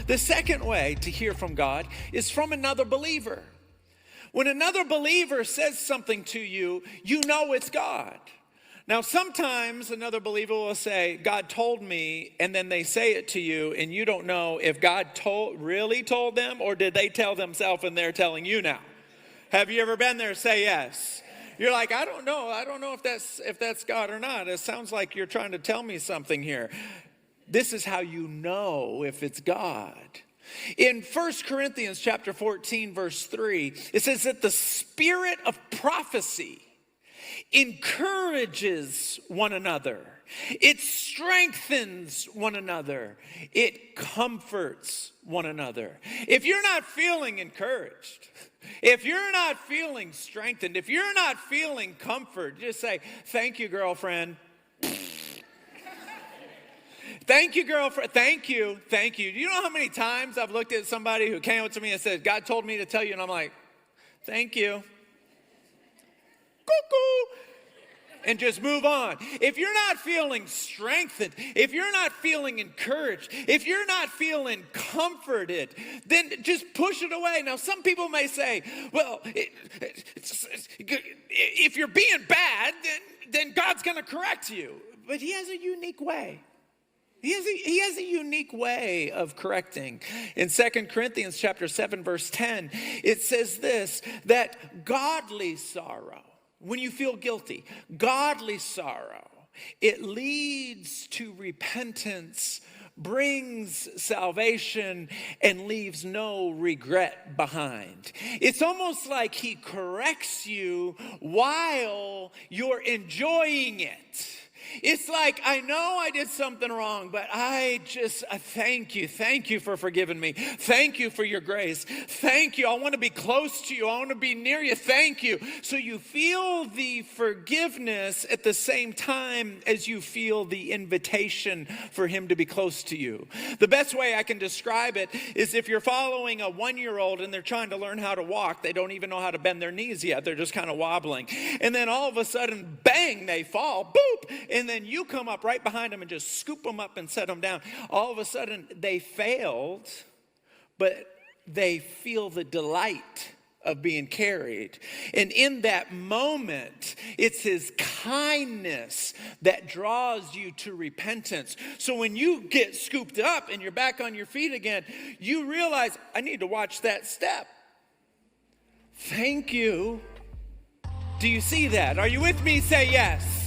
The second way to hear from God is from another believer. When another believer says something to you, you know it's God. Now, sometimes another believer will say, God told me, and then they say it to you, and you don't know if God really told them, or did they tell themselves and they're telling you now? Have you ever been there? Say yes. You're like, I don't know if that's God or not. It sounds like you're trying to tell me something here. This is how you know if it's God. In 1 Corinthians chapter 14, verse 3, it says that the spirit of prophecy encourages one another. It strengthens one another. It comforts one another. If you're not feeling encouraged, if you're not feeling strengthened, if you're not feeling comfort, just say, thank you, girlfriend. Thank you, girlfriend. Thank you. Thank you. Do you know how many times I've looked at somebody who came up to me and said, God told me to tell you, and I'm like, thank you. Cuckoo. And just move on. If you're not feeling strengthened, if you're not feeling encouraged, if you're not feeling comforted, then just push it away. Now, some people may say, well, if you're being bad, then God's going to correct you. But he has a unique way. He has a unique way of correcting. In 2 Corinthians chapter 7, verse 10, it says this, that godly sorrow, when you feel guilty, godly sorrow, it leads to repentance, brings salvation, and leaves no regret behind. It's almost like he corrects you while you're enjoying it. It's like, I know I did something wrong, but I thank you. Thank you for forgiving me. Thank you for your grace. Thank you. I want to be close to you. I want to be near you. Thank you. So you feel the forgiveness at the same time as you feel the invitation for him to be close to you. The best way I can describe it is if you're following a 1-year-old and they're trying to learn how to walk, they don't even know how to bend their knees yet. They're just kind of wobbling. And then all of a sudden, bang, they fall. Boop. And then you come up right behind them and just scoop them up and set them down. All of a sudden, they failed, but they feel the delight of being carried. And in that moment, it's his kindness that draws you to repentance. So when you get scooped up and you're back on your feet again, you realize, I need to watch that step. Thank you. Do you see that? Are you with me? Say yes.